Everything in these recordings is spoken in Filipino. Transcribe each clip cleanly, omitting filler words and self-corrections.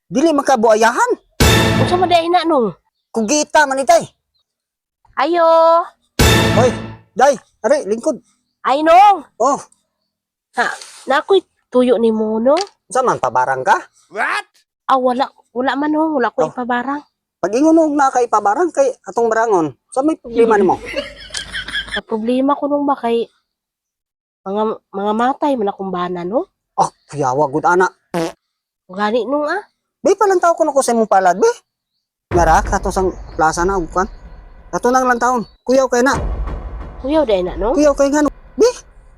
Dili makabuayahan. Unsa man day na nung? Kugita man itay. Ayo. Hoy, day, are lingkod. Ay nung. Oh, Ha, nakoy tuyo ni mo no? sa man pabarang ka? Ah, wala man nung, wala ko Oh. ipabarang. Pag ingon na kay pabarang kay atong barangon, sa may problema nimo? Sa problema ko nung ba kay mga matay man akong bana no? Oh, kuyawa gud ana. O gani nung ah. Be palang taw ko na ko sa imong palad, be. Ngara kato sang plaza na ug kan. Kato nang lang taon. Kuyaw kay na. Kuyaw day na no? Kuyaw kay ngano. Be,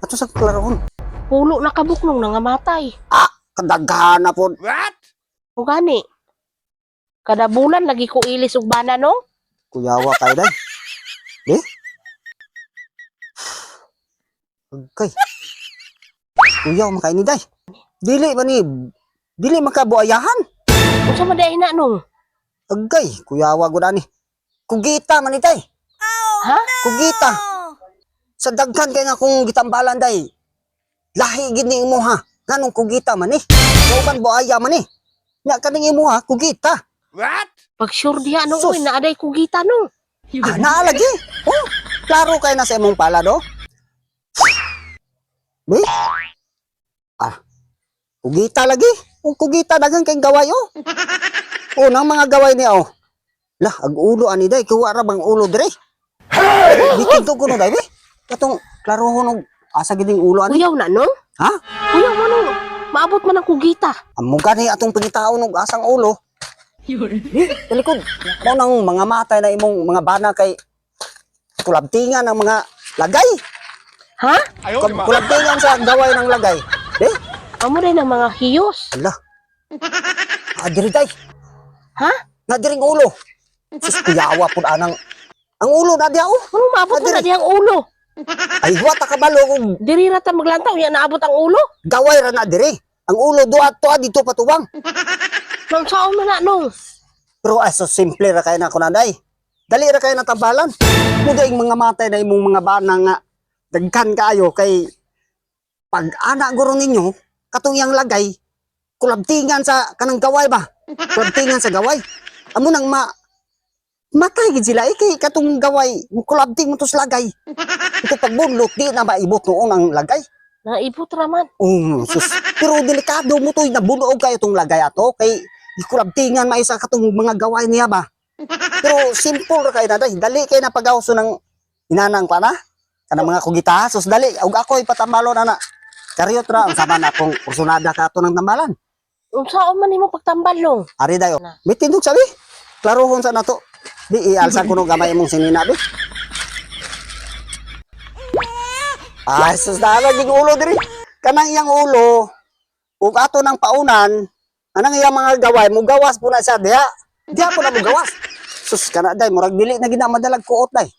ato sang klaron. Pulo na kabuklong na nga matay. Kadaghan na pod. O gani. Kada bulan lagi ko ilis og bana no? Kuyawa kay day. Be? Okay. Kuyaw makay ni day. Dili makabuayahan. Unsa man day na nung? Agay, kuyawa gud ani. Kugita man itay. Ha? Kugita. Sa daghan kay nga kung gitambalan day. Lahi gid ni imo ha. Nganong kugita man ni? Bukan buaya man ni. Nya kaning imo ha, kugita. Pag sure diha nung Sus. uy, naaday kugita nung. Naa lagi. Oh, klaro kay na sa imong palad oh. Be? Kugita lagi. O kugita daghan kay gaway oh. Oh, nang mga gaway niya oh. Lah, ag ulo ani day, kuha ra bang ulo dire? Bikin to kuno day, be. Katong klaro honog asa giding ulo ani. Kuyaw na nung? Ha? Kuyaw mo nung. Maabot man ang kugita. Amo gani atong pangitaon og asang ulo. Di, talikod. Mo nang mga matay na imong mga bana kay kulabtingan ng mga lagay. Ha? Kulabtingan sa gaway ng lagay. Di? Amo rin ang mga hiyos. Ala. Adiri day. Ha? Nadiring ulo. Sus kuyawa pud anang ang ulo na diya oh. Ano maabot mo na diyang ulo? Ay wata ka balo og Diri rata maglantaw, yan naabot ang ulo. gaway ra na diri. Ang ulo duha to dito patuwang. Nang saon mo na nung. Pero ay so simple ra kay na kunaday. Dali ra kay natambalan. Muda ing mga matay na imong mga bana nga daghan kaayo kay pag ana guro ninyo katong yang lagay kulabtingan sa kanang gaway ba? Kulabtingan sa gaway. Amo nang matay gid sila kay katong gaway kulabting mo to sa lagay. Ito pagbunlot di na maibot noon ang lagay. Naibot raman. Sus. Pero delikado mo to nabunog kayo tong lagay ato kay ikulabtingan maisa katong mga gaway niya ba. Pero simple ra kay na day. Dali kay na pagawso ng inanang pa na. Kanang mga kugita. Sus dali. Og ako ipatambalo na na. Karyot ra. Ang sama na akong kursunada ka ato ng tambalan. Saon man nimo pagtambal nung. Ari dayo. Bitindog sabi. Klarohon sa nato. Di ialsa ko no gamay mong sinina bi. Ay sus na laging ulo diri. Kanang iyang ulo. Ug ato ng paunan. Anang iyang mga gaway. Mugawas po na siya. Diha po na mugawas. Sus kana day. Murag dili na ginamadalag kuot day.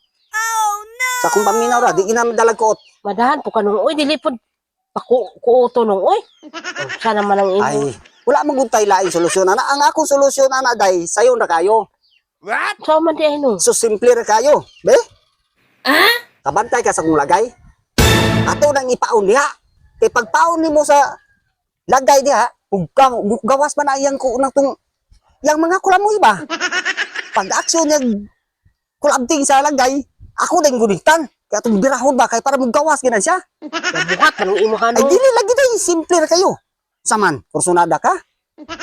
Sa kung paminaw ra, di ginamadalag kuot. Madahan po ka nung uy, dili po kuuto nung uy. Sana man ang imo. Ay, wala mong guntay laing solusyon ana. Ang akong solusyon ana day, sayo na kayo. Saon man di ay nung. So simple ra kayo, be? Kabantay ka sa kong lagay. Ato nang ipaon diha. Kay pagpaon nimo sa lagay diha, ug gawas man ang iyang kuunang tong yang mga kulamoy ba? Pag aksyon niya kulabting sa lagay, ako ding gulitan. Kaya itong birahon ba kay para gawas ginan siya. Nabuhat man ang imo Ay hanong. dili lagi day, simple ra kayo. Saman, kursunada ka?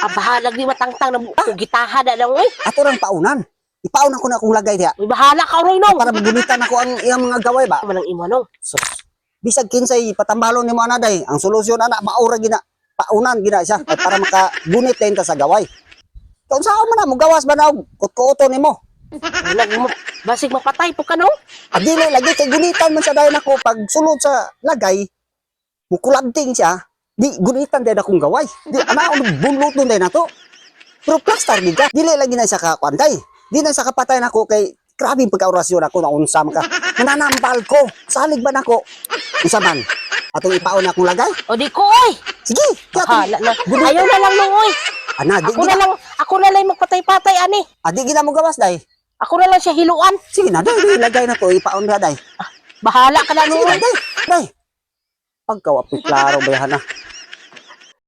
Bahalag di matangtang na kugitaha da lang uy. Ato rang paunan. Ipaon ako na akong lagay diha. Uy, bahala ka rin nung. Para magulitan ako ang iyang mga gaway ba? Man ang imo nung. So, bisag kinsay patambalon nimo ana day, ang solusyon ana maura gina paunan gina siya at para makagunit din ta sa gaway. Kung saan man na mo gawas ba na kutkuto nimo? Mo basig mapatay po ka nung. Dili lagi kay gunitan man sa dayon ako pag sulod sa lagay mukulabting siya. Di gunitan din akong gaway. Di ana bunlot nun din nato. Pero plaster gid ka. Dili lagi na siya ka kwantay. Di na sa kapatay nako kay grabe pagka-orasyon ako na unsam ka. Nananambal ko. Salig ba nako? Unsa man? Atong ipaon akong lagay? O di ko oy. Sige. Bahala na. Ayaw na lang nung oy. Ana, di Ako na lang magpatay-patay ani. Di gina mo gawas day. Ako na lang siya hiluan. Sige na day, ilagay na to, ipaon na day. Bahala ka na nung Sige oy. na day. Day. Pagkawapi klaro bayahan na.